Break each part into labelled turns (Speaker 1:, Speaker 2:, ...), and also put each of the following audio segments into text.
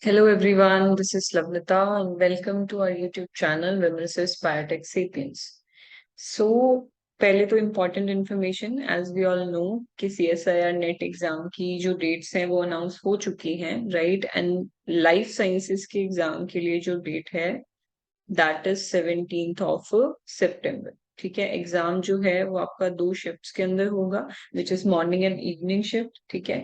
Speaker 1: Hello everyone, this is Lavnita and welcome to our YouTube channel Wimnesses Biotech Sapiens. So पहले तो important information as we all know कि CSIR NET exam की जो dates हैं वो announce हो चुकी हैं, राइट? एंड लाइफ साइंसेस के एग्जाम के लिए जो डेट है दैट इज 17th ऑफ सितंबर। ठीक है, एग्जाम जो है वो आपका 2 शिफ्ट्स के अंदर होगा, which is morning and evening shift. ठीक है,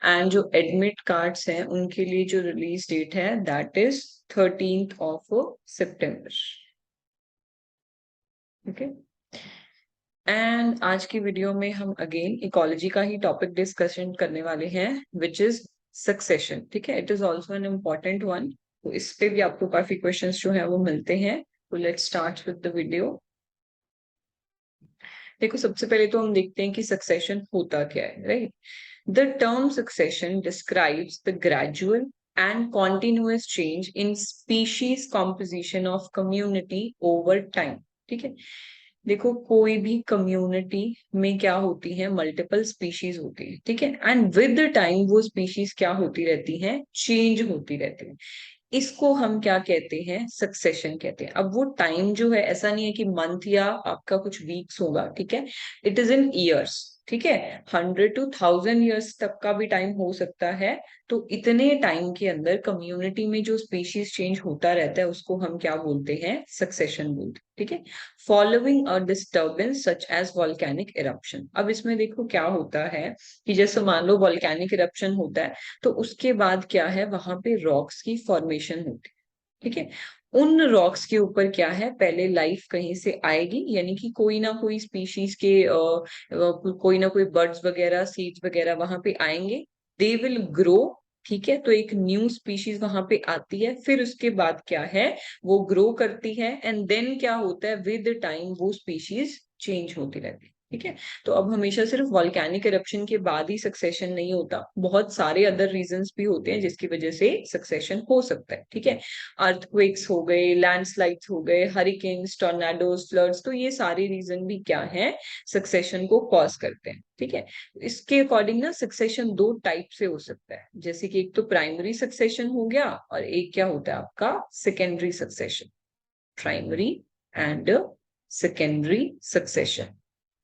Speaker 1: एंड जो एडमिट कार्ड्स हैं उनके लिए जो रिलीज डेट है that is 13th of September. Okay, and आज की वीडियो में हम अगेन इकोलॉजी का ही टॉपिक डिस्कशन करने वाले हैं, विच इज सक्सेशन। ठीक है, it is also an important one, तो इस पे भी आपको काफी क्वेश्चंस जो है वो मिलते हैं। तो let's start with the video. देखो, सबसे पहले तो हम देखते हैं कि सक्सेशन होता क्या है, right? The term succession describes the gradual and continuous change in species composition of community over time. ठीक है, देखो कोई भी कम्युनिटी में क्या होती है, मल्टीपल स्पीशीज होती है। ठीक है, एंड विद द टाइम वो स्पीशीज क्या होती रहती है, चेंज होती रहती है। इसको हम क्या कहते हैं, सक्सेशन कहते हैं। अब वो टाइम जो है ऐसा नहीं है कि मंथ या आपका कुछ वीक्स होगा, ठीक है, इट इज इन ईयर्स। ठीक है, 100 to 1000 ईयर्स तक का भी टाइम हो सकता है। तो इतने टाइम के अंदर कम्युनिटी में जो स्पीशीज चेंज होता रहता है उसको हम क्या बोलते हैं, सक्सेशन बोलते हैं। ठीक है, following a disturbance such as volcanic eruption. अब इसमें देखो क्या होता है कि जैसे मान लो वॉल्केनिक इरप्शन होता है, तो उसके बाद क्या है, वहां पे रॉक्स की फॉर्मेशन होती है। ठीक है, उन रॉक्स के ऊपर क्या है, पहले लाइफ कहीं से आएगी, यानी कि कोई ना कोई स्पीशीज के कोई ना कोई बर्ड्स वगैरह, सीड्स वगैरह वहां पे आएंगे, दे विल ग्रो। ठीक है, तो एक न्यू स्पीशीज वहां पे आती है, फिर उसके बाद क्या है, वो ग्रो करती है, एंड देन क्या होता है, विद टाइम वो स्पीशीज चेंज होती रहती है। ठीक है, तो अब हमेशा सिर्फ वॉल्केनिक इरप्शन के बाद ही सक्सेशन नहीं होता, बहुत सारे अदर रीजंस भी होते हैं जिसकी वजह से सक्सेशन हो सकता है। ठीक है, अर्थक्वेक्स हो गए, लैंडस्लाइड्स हो गए, हरिकेन्स, टॉर्नेडोज, फ्लड्स, तो ये सारे रीजन भी क्या है, सक्सेशन को कॉज करते हैं। ठीक है, इसके अकॉर्डिंग ना सक्सेशन 2 टाइप से हो सकता है, जैसे कि एक तो प्राइमरी सक्सेशन हो गया और एक क्या होता है आपका secondary succession. Primary and secondary succession.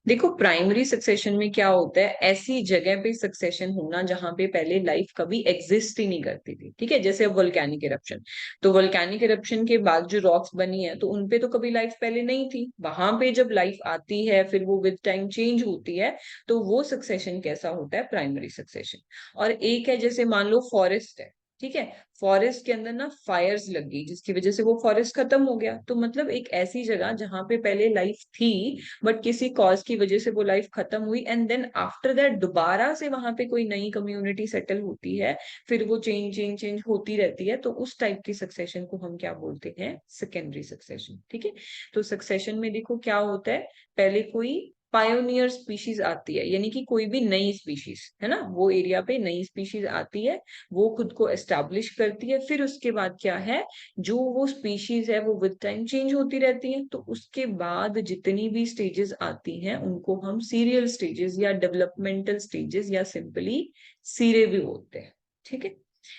Speaker 1: देखो, प्राइमरी सक्सेशन में क्या होता है, ऐसी जगह पे सक्सेशन होना जहां पे पहले लाइफ कभी एग्जिस्ट ही नहीं करती थी। ठीक है, जैसे अब वोल्केनिक इरप्शन, तो वोल्केनिक इरप्शन के बाद जो रॉक्स बनी है तो उनपे तो कभी लाइफ पहले नहीं थी, वहां पे जब लाइफ आती है फिर वो विद टाइम चेंज होती है, तो वो सक्सेशन कैसा होता है, प्राइमरी सक्सेशन। और एक है, जैसे मान लो फॉरेस्ट है। ठीक है, फॉरेस्ट के अंदर ना फायर्स लग गई जिसकी वजह से वो फॉरेस्ट खत्म हो गया, तो मतलब एक ऐसी जगह जहां पे पहले लाइफ थी बट किसी कॉज की वजह से वो लाइफ खत्म हुई, एंड देन आफ्टर दैट दोबारा से वहां पे कोई नई कम्युनिटी सेटल होती है, फिर वो चेंज चेंज चेंज होती रहती है, तो उस टाइप की सक्सेशन को हम क्या बोलते हैं, सेकेंडरी सक्सेशन। ठीक है, तो सक्सेशन में देखो क्या होता है, पहले कोई पायोनियर स्पीशीज आती है, यानी कि कोई भी नई स्पीशीज है ना, वो एरिया पे नई स्पीशीज आती है, वो खुद को एस्टेब्लिश करती है, फिर उसके बाद क्या है, जो वो स्पीशीज है वो विद टाइम चेंज होती रहती है, तो उसके बाद जितनी भी स्टेजेस आती हैं उनको हम सीरियल स्टेजेस या डेवलपमेंटल स्टेजेस या सिंपली सीरे भी बोलते हैं। ठीक है,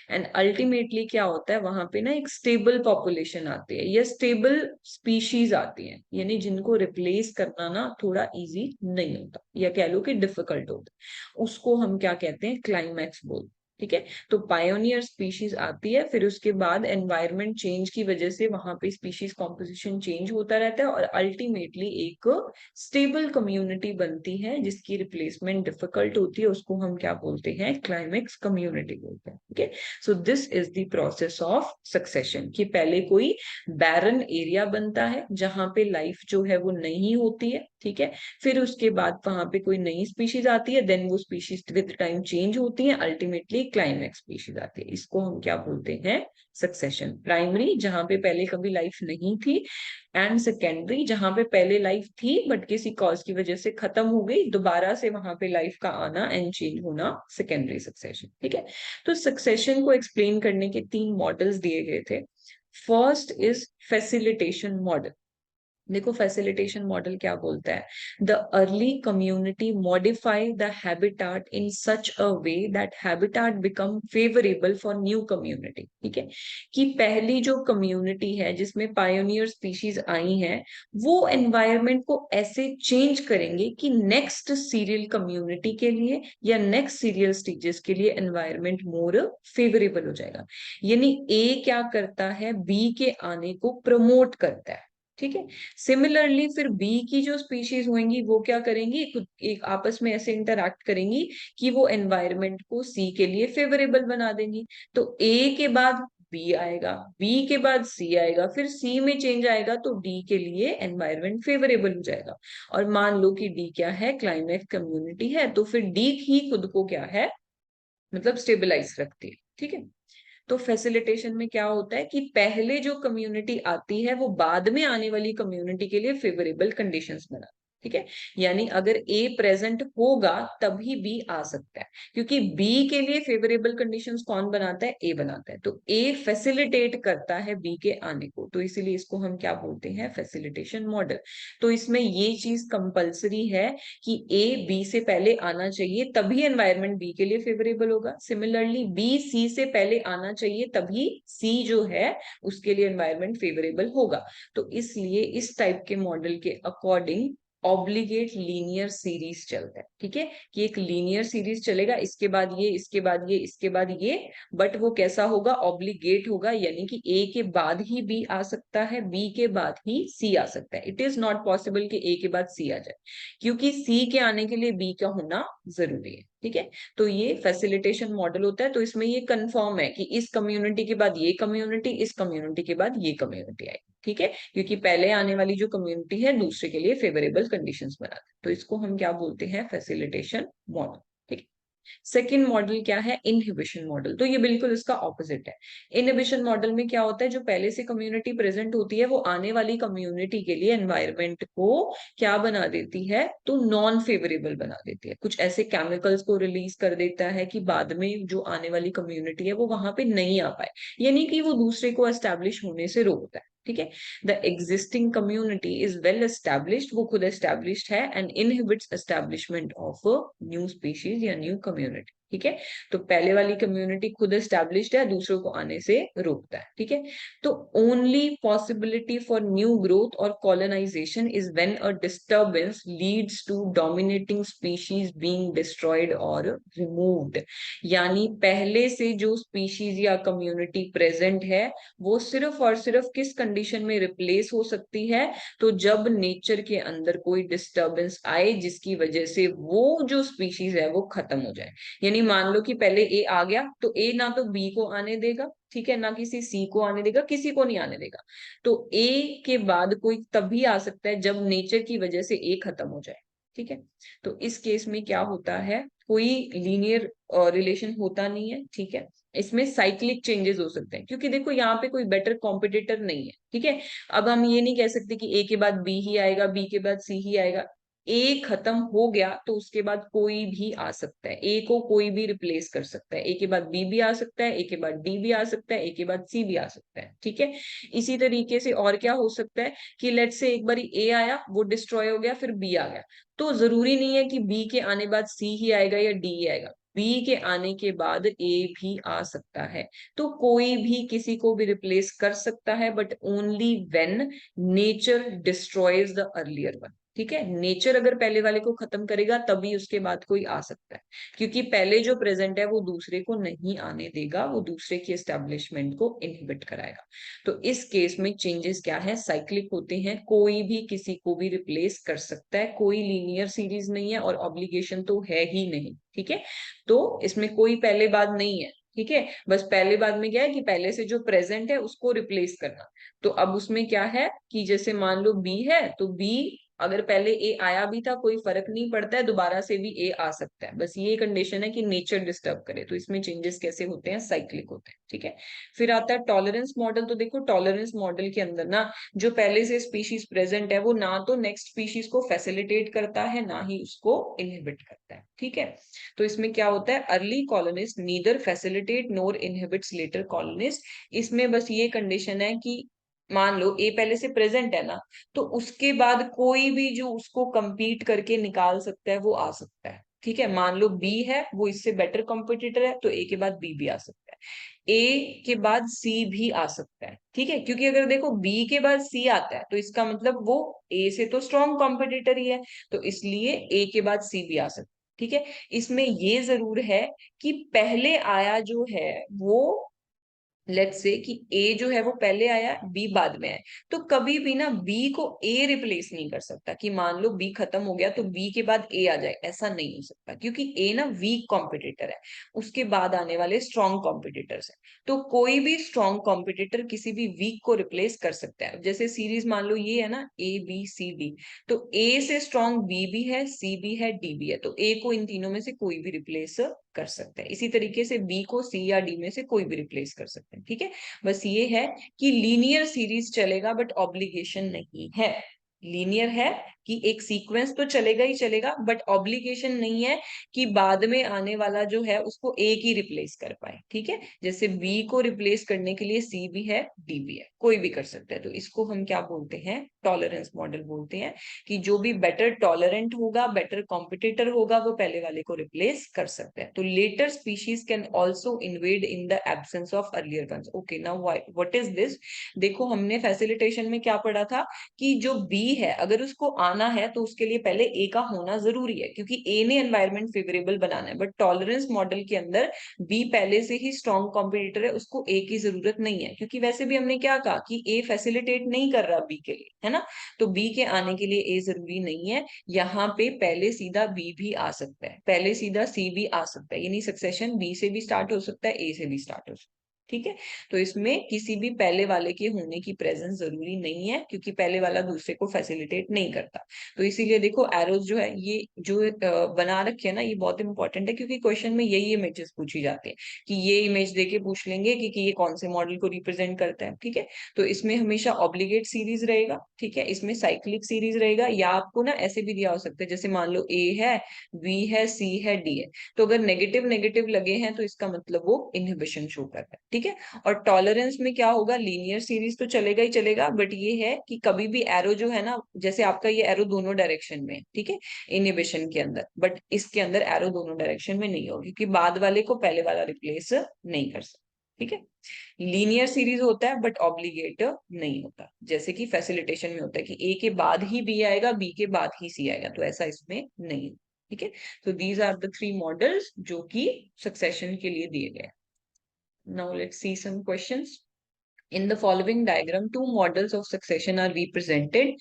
Speaker 1: एंड अल्टीमेटली क्या होता है, वहां पे ना एक स्टेबल पॉपुलेशन आती है या स्टेबल स्पीशीज आती है, यानी जिनको रिप्लेस करना ना थोड़ा इजी नहीं होता, या कह लो कि डिफिकल्ट होता है, उसको हम क्या कहते हैं, क्लाइमैक्स बोलते हैं। ठीक है, तो पायोनियर स्पीशीज आती है, फिर उसके बाद एनवायरमेंट चेंज की वजह से वहां पे स्पीशीज कॉम्पोजिशन चेंज होता रहता है, और अल्टीमेटली एक स्टेबल कम्युनिटी बनती है जिसकी रिप्लेसमेंट डिफिकल्ट होती है, उसको हम क्या बोलते हैं, क्लाइमेक्स कम्युनिटी बोलते हैं। ठीक है, so this is the process of succession, कि पहले कोई बैरन एरिया बनता है जहां पे लाइफ जो है वो नहीं होती है। ठीक है, फिर उसके बाद वहां पे कोई नई स्पीशीज आती है, देन वो स्पीशीज विद टाइम चेंज होती है, अल्टीमेटली क्लाइमैक्स स्पीशीज आती है, इसको हम क्या बोलते हैं, सक्सेशन। प्राइमरी जहां पे पहले कभी लाइफ नहीं थी, एंड सेकेंडरी जहां पे पहले लाइफ थी बट किसी कॉज की वजह से खत्म हो गई, दोबारा से वहां पे लाइफ का आना एंड चेंज होना, सेकेंडरी सक्सेशन। ठीक है, तो सक्सेशन को एक्सप्लेन करने के 3 मॉडल्स दिए गए थे। First is facilitation model. देखो फैसिलिटेशन मॉडल क्या बोलता है, the early community modify the habitat in such a way that habitat become favourable for new community. ठीक है, कि पहली जो कम्युनिटी है जिसमें पायोनियर स्पीशीज आई हैं, वो एनवायरनमेंट को ऐसे चेंज करेंगे कि नेक्स्ट सीरियल कम्युनिटी के लिए या नेक्स्ट सीरियल स्टेजेस के लिए एनवायरनमेंट मोर फेवरेबल हो जाएगा। यानी ए क्या करता है, बी के आने को प्रमोट करता है। ठीक है, सिमिलरली फिर बी की जो स्पीशीज होंगी वो क्या करेंगी, एक आपस में ऐसे इंटरैक्ट करेंगी कि वो एनवायरनमेंट को सी के लिए फेवरेबल बना देंगी। तो ए के बाद बी आएगा, बी के बाद सी आएगा, फिर सी में चेंज आएगा तो डी के लिए एनवायरनमेंट फेवरेबल हो जाएगा। और मान लो कि डी क्या है, क्लाइमेट कम्युनिटी है, तो फिर डी ही खुद को क्या है, मतलब स्टेबलाइज रखती है। ठीक है, तो फैसिलिटेशन में क्या होता है कि पहले जो कम्युनिटी आती है वो बाद में आने वाली कम्युनिटी के लिए फेवरेबल कंडीशंस बना। ठीक है, यानी अगर ए प्रेजेंट होगा तभी बी आ सकता है, क्योंकि बी के लिए फेवरेबल कंडीशंस कौन बनाता है, ए बनाता है। तो ए फैसिलिटेट करता है बी के आने को, तो इसीलिए इसको हम क्या बोलते हैं, फैसिलिटेशन मॉडल। तो इसमें ये चीज कंपलसरी है कि ए बी से पहले आना चाहिए तभी एनवायरनमेंट बी के लिए फेवरेबल होगा। सिमिलरली बी सी से पहले आना चाहिए तभी सी जो है उसके लिए एनवायरनमेंट फेवरेबल होगा। तो इसलिए इस टाइप के मॉडल के अकॉर्डिंग ऑब्लिगेट लीनियर सीरीज चलता है। ठीक है, कि एक लीनियर सीरीज चलेगा, इसके बाद ये, इसके बाद ये, इसके बाद ये, बट वो कैसा होगा, ऑब्लिगेट होगा, यानी कि ए के बाद ही बी आ सकता है, बी के बाद ही सी आ सकता है। इट इज नॉट पॉसिबल कि ए के बाद सी आ जाए, क्योंकि सी के आने के लिए बी का होना जरूरी है। ठीक है, तो ये फैसिलिटेशन मॉडल होता है। तो इसमें ये कंफर्म है कि इस कम्युनिटी के बाद ये कम्युनिटी, इस कम्युनिटी के बाद ये कम्युनिटी आएगी। ठीक है, क्योंकि पहले आने वाली जो कम्युनिटी है दूसरे के लिए फेवरेबल कंडीशंस बनाते हैं, तो इसको हम क्या बोलते हैं, फैसिलिटेशन मॉडल। ठीक है, सेकेंड मॉडल क्या है, इनहिबिशन मॉडल। तो ये बिल्कुल इसका ऑपोजिट है। इनहिबिशन मॉडल में क्या होता है, जो पहले से कम्युनिटी प्रेजेंट होती है वो आने वाली कम्युनिटी के लिए एनवायरनमेंट को क्या बना देती है, तो नॉन फेवरेबल बना देती है, कुछ ऐसे केमिकल्स को रिलीज कर देता है कि बाद में जो आने वाली कम्युनिटी है वो वहां पे नहीं आ पाए, यानी कि वो दूसरे को एस्टेब्लिश होने से रोकता है। ठीक है, the existing community is well established, वो खुद एस्टेब्लिश्ड है, and inhibits establishment of new species या न्यू कम्युनिटी। ठीक है, तो पहले वाली कम्युनिटी खुद एस्टेब्लिश्ड है, दूसरों को आने से रोकता है। ठीक है, तो only possibility for new growth और colonisation is when a disturbance leads to dominating species being destroyed और रिमूव्ड। यानी पहले से जो स्पीशीज या कम्युनिटी प्रेजेंट है वो सिर्फ और सिर्फ किस कंडीशन में रिप्लेस हो सकती है, तो जब नेचर के अंदर कोई डिस्टर्बेंस आए जिसकी वजह से वो जो स्पीशीज है वो खत्म हो जाए। यानी मान लो कि पहले ए आ गया तो ए ना तो बी को आने देगा, ठीक है, ना किसी सी को आने देगा, किसी को नहीं आने देगा। तो ए के बाद कोई तभी आ सकता है जब नेचर की वजह से ए खत्म हो जाए। ठीक है, तो इस केस में क्या होता है, कोई लीनियर रिलेशन होता नहीं है। ठीक है, इसमें साइक्लिक चेंजेस हो सकते हैं, क्योंकि देखो यहाँ पे कोई बेटर कॉम्पिटिटर नहीं है। ठीक है, अब हम ये नहीं कह सकते कि ए के बाद बी ही आएगा, बी के बाद सी ही आएगा। ए खत्म हो गया तो उसके बाद कोई भी आ सकता है, ए को कोई भी रिप्लेस कर सकता है, ए के बाद बी भी आ सकता है, ए के बाद डी भी आ सकता है, ए के बाद सी भी आ सकता है। ठीक है, इसी तरीके से और क्या हो सकता है कि लेट से एक बार ए आया, वो डिस्ट्रॉय हो गया, फिर बी आ गया, तो जरूरी नहीं है कि बी के आने बाद सी ही आएगा या डी ही आएगा, बी के आने के बाद ए भी आ सकता है। तो कोई भी किसी को भी रिप्लेस कर सकता है, but only when nature destroys the earlier one. ठीक है, नेचर अगर पहले वाले को खत्म करेगा तभी उसके बाद कोई आ सकता है, क्योंकि पहले जो प्रेजेंट है वो दूसरे को नहीं आने देगा, वो दूसरे की एस्टेब्लिशमेंट को इनहिबिट कराएगा। तो इस केस में चेंजेस क्या है, साइक्लिक होते हैं, कोई भी किसी को भी रिप्लेस कर सकता है, कोई लीनियर सीरीज नहीं है और ऑब्लिगेशन तो है ही नहीं। ठीक है, तो इसमें कोई पहले बाद नहीं है। ठीक है, बस पहले बाद में क्या है कि पहले से जो प्रेजेंट है उसको रिप्लेस करना। तो अब उसमें क्या है कि जैसे मान लो बी है, तो बी अगर पहले ए आया भी था कोई फर्क नहीं पड़ता है, दोबारा से भी ए आ सकता है, बस ये कंडीशन है कि नेचर डिस्टर्ब करे। तो इसमें चेंजेस कैसे होते हैं, साइक्लिक होते हैं। ठीक है, फिर आता है टॉलरेंस मॉडल। तो देखो टॉलरेंस मॉडल के अंदर ना जो पहले से स्पीशीज प्रेजेंट है वो ना तो नेक्स्ट स्पीशीज को फैसिलिटेट करता है ना ही उसको इनहिबिट करता है। ठीक है, तो इसमें क्या होता है, अर्ली कॉलोनिस्ट नीदर फैसिलिटेट नोर इनहिबिट्स लेटर कॉलोनिस्ट। इसमें बस ये कंडीशन है कि मान लो ए पहले से प्रेजेंट है ना, तो उसके बाद कोई भी जो उसको compete करके निकाल सकता है वो आ सकता है। ठीक है, मान लो बी है, वो इससे बेटर कॉम्पिटिटर है, तो ए के बाद बी भी आ सकता है, ए के बाद सी भी आ सकता है। ठीक है, क्योंकि अगर देखो बी के बाद सी आता है तो इसका मतलब वो ए से तो स्ट्रॉन्ग कॉम्पिटिटर ही है, तो इसलिए ए के बाद सी भी आ सकता है। ठीक है, इसमें ये जरूर है कि पहले आया जो है वो, लेट्स से कि ए जो है वो पहले आया, बी बाद में आया, तो कभी भी ना बी को ए रिप्लेस नहीं कर सकता कि मान लो बी खत्म हो गया तो बी के बाद ए आ जाए, ऐसा नहीं हो सकता, क्योंकि ए ना वीक कॉम्पिटिटर है, उसके बाद आने वाले स्ट्रॉन्ग कॉम्पिटिटर्स है। तो कोई भी स्ट्रॉन्ग कॉम्पिटिटर किसी भी वीक को रिप्लेस कर सकता है। जैसे सीरीज मान लो ये है ना, ए बी सी डी, तो ए से स्ट्रॉन्ग बी भी है, सी भी है, डी भी है, तो ए को इन तीनों में से कोई भी रिप्लेस कर सकते हैं। इसी तरीके से बी को सी या डी में से कोई भी रिप्लेस कर सकते हैं। ठीक है, बस ये है कि लीनियर सीरीज चलेगा बट ऑब्लिगेशन नहीं है। लीनियर है कि एक सीक्वेंस तो चलेगा ही चलेगा, बट ऑब्लिगेशन नहीं है कि बाद में आने वाला जो है उसको एक ही रिप्लेस कर पाए। ठीक है, जैसे बी को रिप्लेस करने के लिए सी भी है, डी भी है, कोई भी कर सकता है, तो इसको हम क्या बोलते हैं, टॉलरेंस मॉडल बोलते हैं, कि जो भी बेटर टॉलरेंट होगा, बेटर कॉम्पिटिटर होगा, वो पहले वाले को रिप्लेस कर सकता है। तो later species can also invade in the absence of earlier ones. Okay, now what is this. देखो हमने फैसिलिटेशन में क्या पढ़ा था कि जो बी है अगर उसको आना है तो उसके लिए पहले ए का होना जरूरी है, क्योंकि ए ने एनवायरमेंट फेवरेबल बनाना है, बट टॉलरेंस मॉडल के अंदर बी पहले से ही स्ट्रॉन्ग कॉम्पिटिटर है, उसको ए की जरूरत नहीं है, क्योंकि वैसे भी हमने क्या कहा कि ए फैसिलिटेट नहीं कर रहा बी के लिए, है ना, तो बी के आने के लिए ए जरूरी नहीं है। यहाँ पे पहले सीधा बी भी आ सकता है, पहले सीधा सी भी आ सकता है, यानी सक्सेशन बी से भी स्टार्ट हो सकता है, ए से भी स्टार्ट हो सकता है। ठीक है, तो इसमें किसी भी पहले वाले के होने की प्रेजेंस जरूरी नहीं है, क्योंकि पहले वाला दूसरे को फैसिलिटेट नहीं करता। तो इसीलिए देखो एरोज जो है ये जो बना रखे है ना, ये बहुत इंपॉर्टेंट है, क्योंकि क्वेश्चन में यही इमेजेस पूछी जाती है, कि ये इमेज देके पूछ लेंगे कि ये कौन से मॉडल को रिप्रेजेंट करता है। ठीक है, तो इसमें हमेशा ऑब्लिगेट सीरीज रहेगा। ठीक है, इसमें साइक्लिक सीरीज रहेगा, या आपको ना ऐसे भी दिया हो सकता है, जैसे मान लो ए है, बी है, सी है, डी है, तो अगर नेगेटिव नेगेटिव लगे हैं तो इसका मतलब वो इनहिबिशन शो कर रहा है। ठीक है, और टॉलरेंस में क्या होगा, लीनियर सीरीज तो चलेगा ही चलेगा, बट ये है कि कभी भी एरो जो है ना, जैसे आपका ये एरो दोनों डायरेक्शन में है, ठीक है, इनहिबिशन के अंदर, बट इसके अंदर एरो दोनों डायरेक्शन में नहीं होगी, क्योंकि बाद वाले को पहले वाला रिप्लेस नहीं कर सकता। ठीक है, लीनियर सीरीज होता है बट ऑब्लिगेट नहीं होता, जैसे कि फैसिलिटेशन में होता है कि ए के बाद ही बी आएगा, बी के बाद ही सी आएगा, तो ऐसा इसमें नहीं। ठीक है, तो these are the three models जो कि सक्सेशन के लिए दिए गए। Now let's see some questions. In the following diagram, two models of succession are represented.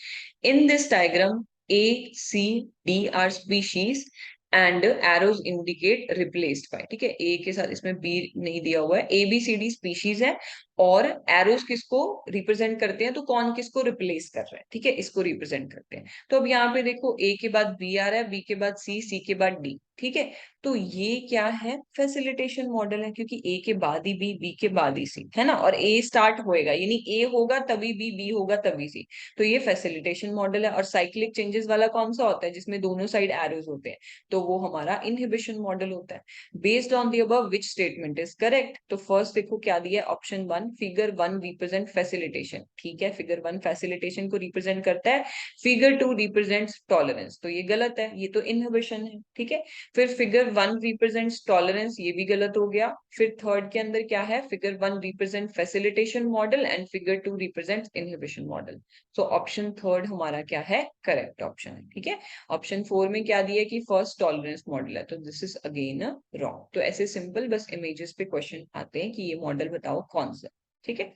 Speaker 1: In this diagram, A, C, D are species and arrows indicate replaced by। ठीक है, A के साथ इसमें B नहीं दिया हुआ है, A B C D species है, और एरोज किसको रिप्रेजेंट करते हैं, तो कौन किसको रिप्लेस कर रहा है। ठीक है, इसको रिप्रेजेंट करते हैं। तो अब यहाँ पे देखो ए के बाद बी आ रहा है, बी के बाद सी, सी के बाद डी। ठीक है, तो ये क्या है, फैसिलिटेशन मॉडल है, क्योंकि ए के बाद ही बी, बी के बाद ही सी, है ना, और ए स्टार्ट होएगा, यानी ए होगा तभी बी, बी होगा तभी सी, तो ये फैसिलिटेशन मॉडल है। और साइक्लिक चेंजेस वाला कौन सा होता है, जिसमें दोनों साइड एरोज होते हैं, तो वो हमारा इनहिबिशन मॉडल होता है। Based on the above which statement is correct, तो फर्स्ट देखो क्या दिया, option one, figure one represent facilitation. ठीक है, फिगर वन फैसिलिटेशन को रिप्रेजेंट करता है, फिगर टू रिप्रेजेंट्स टॉलरेंस, तो ये गलत है, ये तो इनहिबिशन है। ठीक है, फिर फिगर वन रिप्रेजेंट्स टॉलरेंस, ये भी गलत हो गया। फिर थर्ड के अंदर क्या है, figure one represent facilitation model and figure two represents inhibition model. So option third हमारा क्या है, करेक्ट ऑप्शन है। ठीक है, ऑप्शन फोर में क्या दिया कि फर्स्ट टॉलरेंस मॉडल है, तो दिस इज अगेन रॉन्ग। तो ऐसे सिंपल बस इमेजेस पे क्वेश्चन आते हैं कि ये मॉडल बताओ कौन सा। ठीक है,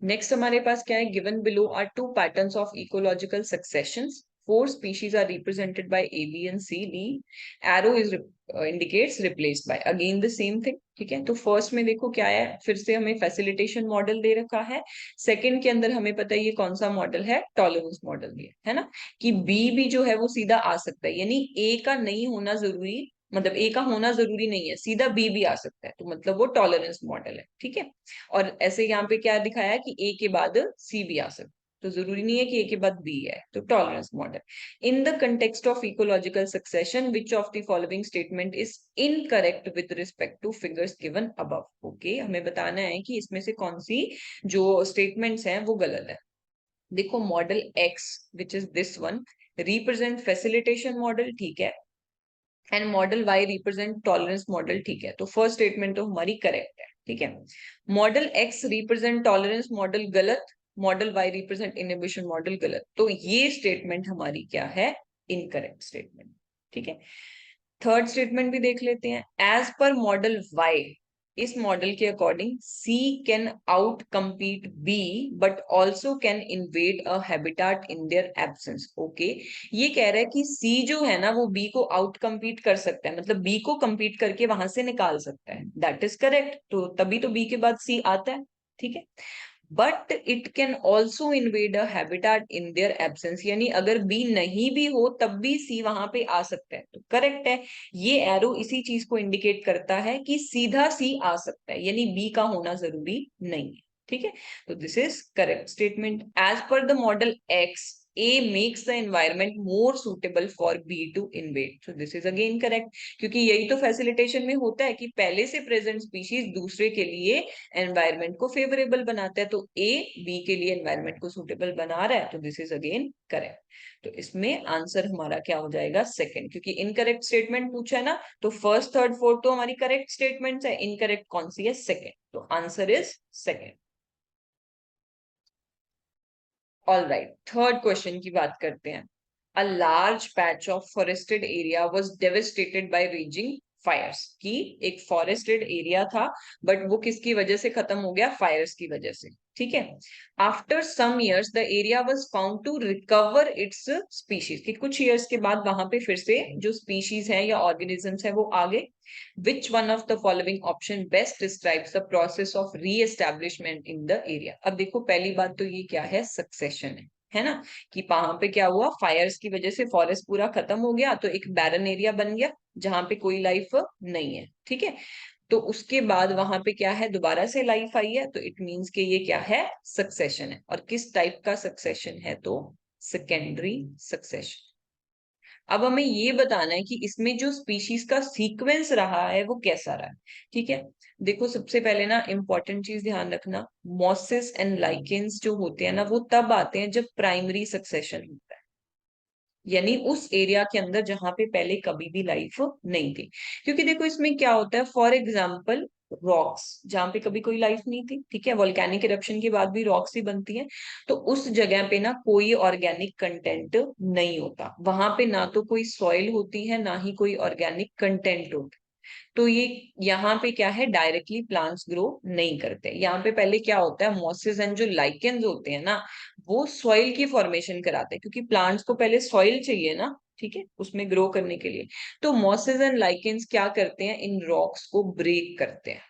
Speaker 1: नेक्स्ट हमारे पास क्या है, given below are two patterns of ecological successions, four species are represented by A, B and C. D arrow is indicates replaced by, again the same thing। ठीक है, तो फर्स्ट में देखो क्या है, फिर से हमें फैसिलिटेशन मॉडल दे रखा है। सेकंड के अंदर हमें पता है ये कौन सा मॉडल है, टॉलरेंस मॉडल दिया है ना, कि बी भी जो है वो सीधा आ सकता है, यानी ए का नहीं होना जरूरी, मतलब ए का होना जरूरी नहीं है, सीधा बी भी आ सकता है, तो मतलब वो टॉलरेंस मॉडल है। ठीक है, और ऐसे यहाँ पे क्या दिखाया है कि ए के बाद सी भी आ सकता है। तो जरूरी नहीं है कि ए के बाद बी है, तो tolerance model. In the context of ecological succession which of the following statement is incorrect with respect two figures given above. Okay, हमें बताना है कि इसमें से कौन सी जो स्टेटमेंट्स हैं वो गलत है। देखो, model X which is this one represent facilitation model, ठीक है, and model Y represent tolerance model, ठीक है, तो फर्स्ट स्टेटमेंट तो हमारी करेक्ट है, ठीक है। Model X represent tolerance model गलत, model Y represent inhibition model गलत, तो ये स्टेटमेंट हमारी क्या है, इनकरेक्ट स्टेटमेंट, ठीक है। थर्ड स्टेटमेंट भी देख लेते हैं। एज पर मॉडल वाई, इस मॉडल के according C can outcompete B but also can invade a habitat in their absence. Okay, ये कह रहा है कि सी जो है ना वो बी को आउट कम्पीट कर सकता है, मतलब बी को कम्पीट करके वहां से निकाल सकता है, दैट इज करेक्ट, तो तभी तो बी के बाद सी आता है, ठीक है। But it can also invade a habitat in their absence, यानी अगर बी नहीं भी हो तब भी सी वहां पे आ सकता है, तो करेक्ट है। ये एरो इसी चीज को इंडिकेट करता है कि सीधा सी आ सकता है, यानी बी का होना जरूरी नहीं है, ठीक है। तो this is correct statement. As per the model X, A makes the environment more suitable for B to invade. So this is again correct, क्योंकि यही तो फैसिलिटेशन में होता है कि पहले से प्रेजेंट स्पीशीज दूसरे के लिए एनवायरमेंट को फेवरेबल बनाता है, तो ए बी के लिए एनवायरमेंट को सुटेबल बना रहा है, तो दिस इज अगेन करेक्ट। तो इसमें आंसर हमारा क्या हो जाएगा, सेकंड, क्योंकि इनकरेक्ट स्टेटमेंट पूछा है ना, तो फर्स्ट थर्ड फोर्थ तो हमारी करेक्ट स्टेटमेंट्स है, इनकरेक्ट कौन सी है, सेकंड, तो answer is second. All right, third question की बात करते हैं। A large patch of forested area was devastated by raging fires, की एक फॉरेस्टेड एरिया था बट वो किसकी वजह से खत्म हो गया, फायर्स की वजह से, ठीक है। After some years the area was found to recover its species, कि कुछ इयर्स के बाद वहां पे फिर से जो स्पीशीज है या ऑर्गेनिजम्स है वो आ गए। Which one of the following option best describes the process of re-establishment in the area? अब देखो, पहली बात तो ये क्या है, सक्सेशन है ना, कि वहां पे क्या हुआ, फायर्स की वजह से फॉरेस्ट पूरा खत्म हो गया, तो एक बैरन एरिया बन गया जहां पे कोई लाइफ नहीं है, ठीक है। तो उसके बाद वहां पे क्या है, दोबारा से लाइफ आई है, तो इट मींस कि ये क्या है, सक्सेशन है। और किस टाइप का सक्सेशन है, तो सेकेंडरी सक्सेशन। अब हमें ये बताना है कि इसमें जो स्पीशीज का सीक्वेंस रहा है वो कैसा रहा है, ठीक है। देखो, सबसे पहले ना इंपॉर्टेंट चीज ध्यान रखना, मॉसेस एंड लाइकेंस जो होते हैं ना वो तब आते हैं जब प्राइमरी सक्सेशन होता है, यानी उस एरिया के अंदर जहां पे पहले कभी भी लाइफ नहीं थी। क्योंकि देखो इसमें क्या होता है, फॉर एग्जाम्पल रॉक्स जहां पे कभी कोई लाइफ नहीं थी, ठीक है, वोल्केनिक इरप्शन के बाद भी रॉक्स ही बनती हैं, तो उस जगह पे ना कोई ऑर्गेनिक कंटेंट नहीं होता, वहां पे ना तो कोई सॉइल होती है ना ही कोई ऑर्गेनिक कंटेंट होता, तो ये यहाँ पे क्या है, डायरेक्टली प्लांट्स ग्रो नहीं करते। यहाँ पे पहले क्या होता है, मॉसेस एंड जो लाइकेंस होते हैं ना वो सॉइल की फॉर्मेशन कराते हैं, क्योंकि प्लांट्स को पहले सॉइल चाहिए ना, ठीक है, उसमें ग्रो करने के लिए। तो मॉसेस एंड लाइकेंस क्या करते हैं, इन रॉक्स को ब्रेक करते हैं,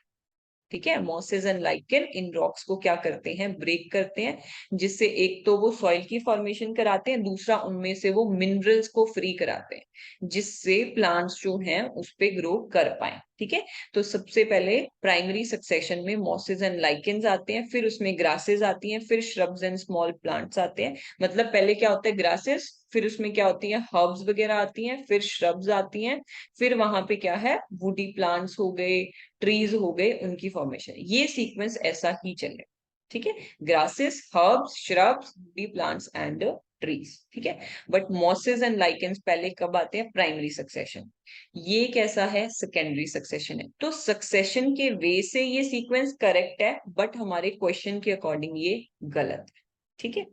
Speaker 1: ठीक है। Mosses and lichen in rocks को क्या करते हैं, ब्रेक करते हैं, जिससे एक तो वो सॉइल की फॉर्मेशन कराते हैं, दूसरा उनमें से वो मिनरल्स को फ्री कराते हैं, जिससे प्लांट्स जो हैं उस पे ग्रो कर पाए, ठीक है। तो सबसे पहले प्राइमरी सक्सेशन में मॉसेस एंड लाइकेन्स आते हैं, फिर उसमें ग्रासेस आती हैं, फिर श्रब्स एंड स्मॉल प्लांट्स आते हैं। मतलब पहले क्या होता है, ग्रासेस, फिर उसमें क्या होती है, हर्ब्स वगैरह आती हैं, फिर श्रब्स आती हैं, फिर वहां पे क्या है, वुडी प्लांट्स हो गए, ट्रीज हो गए, उनकी फॉर्मेशन, ये सीक्वेंस ऐसा ही चले, ठीक है। Grasses, herbs, shrubs, woody plants and trees, ठीक है। बट मॉसेस एंड लाइकेंस पहले कब आते हैं, प्राइमरी सक्सेशन। ये कैसा है, सेकेंडरी सक्सेशन है। तो सक्सेशन के वे से ये सीक्वेंस करेक्ट है, बट हमारे क्वेश्चन के अकॉर्डिंग ये गलत है, ठीक है।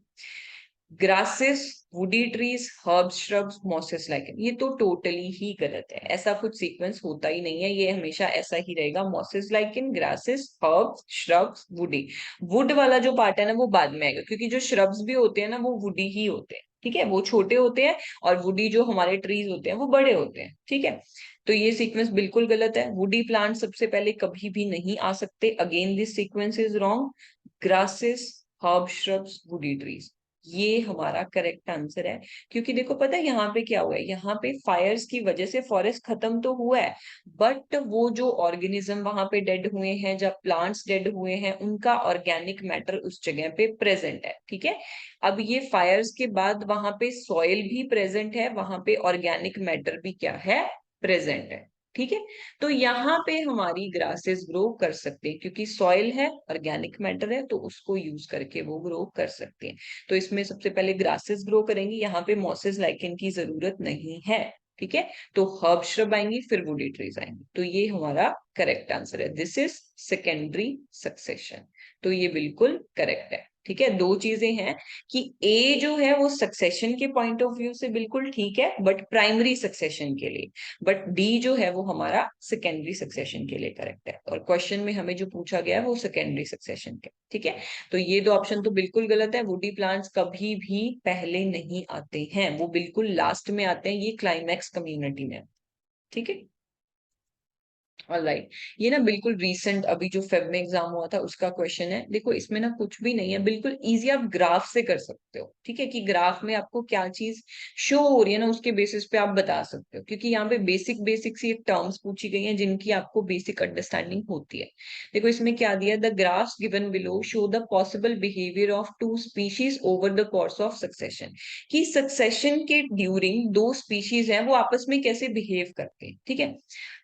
Speaker 1: Grasses, woody trees, herbs, shrubs, mosses, lichen, ये तो टोटली ही गलत है, ऐसा कुछ सीक्वेंस होता ही नहीं है, ये हमेशा ऐसा ही रहेगा, mosses, lichen, grasses, herbs, shrubs, woody. Would वाला जो पार्ट है ना वो बाद में आएगा, क्योंकि जो श्रब्स भी होते हैं ना वो वुडी ही होते हैं, ठीक है, वो छोटे होते हैं, और वुडी जो हमारे ट्रीज होते हैं वो बड़े होते हैं, ठीक है। तो ये सीक्वेंस बिल्कुल गलत है, वुडी प्लांट सबसे पहले कभी भी नहीं आ सकते, again this sequence is wrong. Grasses, herb, shrubs, woody trees, ये हमारा करेक्ट आंसर है। क्योंकि देखो पता है यहाँ पे क्या हुआ है, यहाँ पे फायर्स की वजह से फॉरेस्ट खत्म तो हुआ है, बट वो जो ऑर्गेनिज्म वहां पे डेड हुए हैं, जब प्लांट्स डेड हुए हैं, उनका ऑर्गेनिक मैटर उस जगह पे प्रेजेंट है। ठीक है, अब ये फायर्स के बाद वहां पे सॉइल भी प्रेजेंट है, वहां पे ऑर्गेनिक मैटर भी क्या है, प्रेजेंट है। ठीक है, तो यहाँ पे हमारी ग्रासेस ग्रो कर सकते हैं, क्योंकि सॉइल है, ऑर्गेनिक मैटर है, तो उसको यूज करके वो ग्रो कर सकते हैं। तो इसमें सबसे पहले ग्रासेस ग्रो करेंगी, यहाँ पे मॉसेस लाइकेन की जरूरत नहीं है। ठीक है, तो हर्ब श्रब आएंगी, फिर वुडी ट्रीज आएंगी। तो ये हमारा करेक्ट आंसर है, दिस इज सेकेंडरी सक्सेशन। तो ये बिल्कुल करेक्ट है। ठीक है, दो चीजें हैं कि ए जो है वो सक्सेशन के पॉइंट ऑफ व्यू से बिल्कुल ठीक है, बट प्राइमरी सक्सेशन के लिए, बट डी जो है वो हमारा सेकेंडरी सक्सेशन के लिए करेक्ट है। और क्वेश्चन में हमें जो पूछा गया है वो सेकेंडरी सक्सेशन के। ठीक है, तो ये दो ऑप्शन तो बिल्कुल गलत है, वुडी प्लांट्स कभी भी पहले नहीं आते हैं, वो बिल्कुल लास्ट में आते हैं, ये क्लाइमैक्स कम्युनिटी में। ठीक है, ऑलराइट, ये ना बिल्कुल रीसेंट अभी जो फेब में एग्जाम हुआ था उसका क्वेश्चन है। देखो इसमें ना कुछ भी नहीं है, बिल्कुल इजी, आप ग्राफ से कर सकते हो। ठीक है, कि ग्राफ में आपको क्या चीज शो हो रही है ना, उसके बेसिस पे आप बता सकते हो, क्योंकि यहाँ पे बेसिक बेसिक सी टर्म्स पूछी गई हैं जिनकी आपको बेसिक अंडरस्टैंडिंग होती है। देखो इसमें क्या दिया, the graphs given below show the possible behaviour of two species over the course of succession, कि सक्सेशन के ड्यूरिंग दो स्पीशीज हैं वो आपस में कैसे बिहेव करते हैं। ठीक है,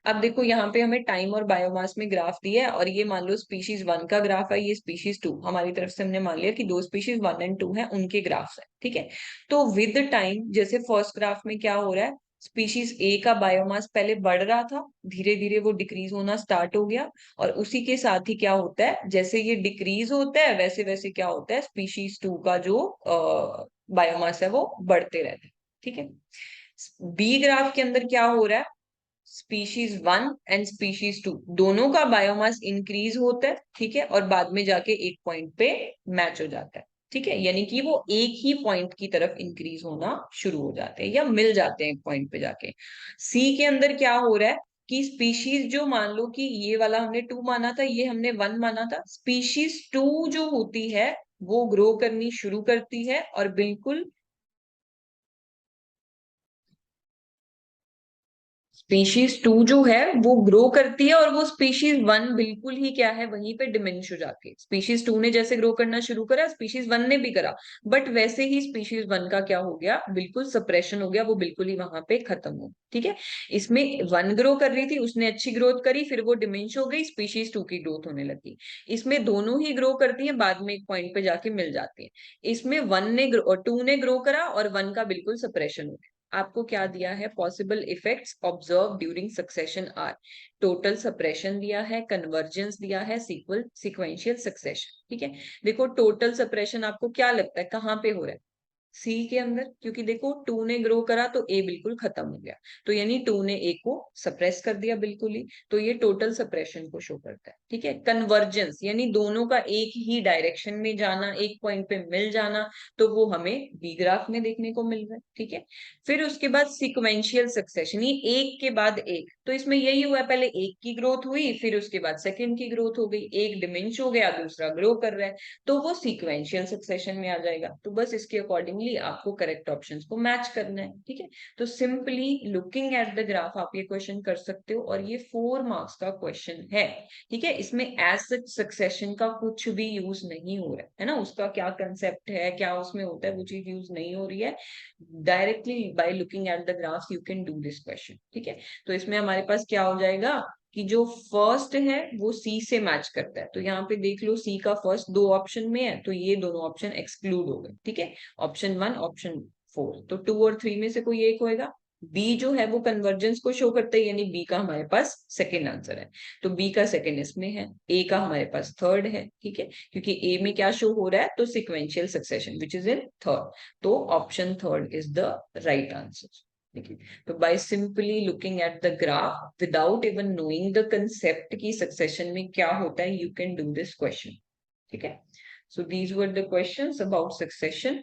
Speaker 1: अब देखो यहाँ पे हमें टाइम और बायोमास में ग्राफ दिया है, और ये मान लो स्पीशीज 1 का ग्राफ है, ये स्पीशीज 2, हमारी तरफ से हमने मान लिया कि दो स्पीशीज 1 एंड 2 है, उनके ग्राफ्स है। ठीक है, तो विद टाइम जैसे फर्स्ट ग्राफ में क्या हो रहा है, स्पीशीज ए का बायोमास पहले बढ़ रहा था, धीरे धीरे वो डिक्रीज होना स्टार्ट हो गया, और उसी के साथ ही क्या होता है, जैसे ये डिक्रीज होता है वैसे वैसे क्या होता है, स्पीशीज 2 का जो बायोमास है वो बढ़ते रहता है। ठीक है, बी ग्राफ के अंदर क्या हो रहा है, स्पीशीज 1 एंड स्पीशीज 2 दोनों का बायोमास इंक्रीज होता है। ठीक है, और बाद में जाके एक पॉइंट पे मैच हो जाता है। ठीक है, यानी कि वो एक ही पॉइंट की तरफ इंक्रीज होना शुरू हो जाते हैं या मिल जाते हैं एक पॉइंट पे जाके। सी के अंदर क्या हो रहा है कि स्पीशीज जो, मान लो कि ये वाला हमने 2 माना था, ये हमने 1 माना था, स्पीशीज 2 जो होती है वो ग्रो करनी शुरू करती है, और बिल्कुल स्पीशीज 2 जो है वो ग्रो करती है, और वो स्पीशीज 1 बिल्कुल ही क्या है, वहीं पे डिमिनिश हो जाती है। स्पीशीज 2 ने जैसे ग्रो करना शुरू करा, स्पीशीज 1 ने भी करा, बट वैसे ही स्पीशीज 1 का क्या हो गया, बिल्कुल सप्रेशन हो गया, वो बिल्कुल ही वहां पे खत्म हो। ठीक है, इसमें 1 ग्रो कर रही थी, उसने अच्छी ग्रोथ करी, फिर वो डिमिनिश हो गई, स्पीशीज 2 की ग्रोथ होने लगी। इसमें दोनों ही ग्रो करती हैं, बाद में एक पॉइंट पे जाके मिल जाती है। इसमें 2 ने ग्रो करा और 1 का बिल्कुल सप्रेशन हो गया। आपको क्या दिया है, possible effects observe during succession are, total suppression दिया है, कन्वर्जेंस दिया है, सीक्वेंशियल सक्सेशन। ठीक है, देखो टोटल सप्रेशन आपको क्या लगता है कहाँ पे हो रहा है, सी के अंदर, क्योंकि देखो 2 ने ग्रो करा तो ए बिल्कुल खत्म हो गया, तो यानी 2 ने ए को सप्रेस कर दिया बिल्कुल ही, तो ये टोटल सप्रेशन को शो करता है। ठीक है, कन्वर्जेंस यानी दोनों का एक ही डायरेक्शन में जाना, एक पॉइंट पे मिल जाना, तो वो हमें बी ग्राफ में देखने को मिल रहा है। ठीक है, फिर उसके बाद सिक्वेंशियल सक्सेशन, ये एक के बाद एक, तो इसमें यही हुआ है, पहले एक की ग्रोथ हुई, फिर उसके बाद सेकंड की ग्रोथ हो गई, एक डिमिनिश हो गया, दूसरा ग्रो कर रहा है, तो वो सीक्वेंशियल सक्सेशन में आ जाएगा। तो बस इसके अकॉर्डिंगली आपको करेक्ट ऑप्शंस को मैच करना है। ठीक है, तो simply looking at the graph आप ये क्वेश्चन कर सकते हो, और ये 4 मार्क्स का क्वेश्चन है। ठीक है, इसमें एज सच सक्सेशन का कुछ भी यूज नहीं हो रहा है ना, उसका क्या कंसेप्ट है, क्या उसमें होता है, वो चीज यूज नहीं हो रही है। Directly by looking at the graph you can do this question. ठीक है, तो इसमें हमारे पास क्या हो जाएगा कि जो फर्स्ट है वो सी से मैच करता है, तो यहाँ पे देख लो सी का फर्स्ट 2 ऑप्शन में है, तो ये दोनों ऑप्शन एक्सक्लूड हो गए। ठीक है, ऑप्शन 1 ऑप्शन 4, तो 2 और 3 में से कोई एक होएगा। बी जो है वो कन्वर्जेंस को शो करता है, यानी बी का हमारे पास सेकेंड आंसर है, तो बी का सेकेंड इसमें है, ए का हमारे पास थर्ड है। ठीक है, क्योंकि ए में क्या शो हो रहा है, तो sequential succession which is in third, तो option third is the right answer. ठीक है, तो by simply looking at the graph without even knowing the concept की सक्सेशन में क्या होता है, you can do this question. ठीक है, so these were the questions about succession.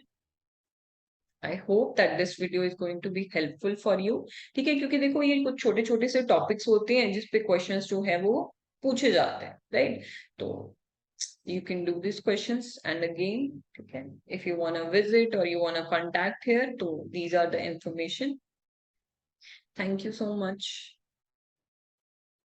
Speaker 1: I hope that this video is going to be helpful for you. ठीक है, क्योंकि देखो ये कुछ छोटे छोटे से टॉपिक्स होते हैं जिसपे क्वेश्चंस जो है वो पूछे जाते हैं, राइट। तो You can do these questions, and again, okay, if you want to visit or you want to contact here, so these are the information. Thank you so much.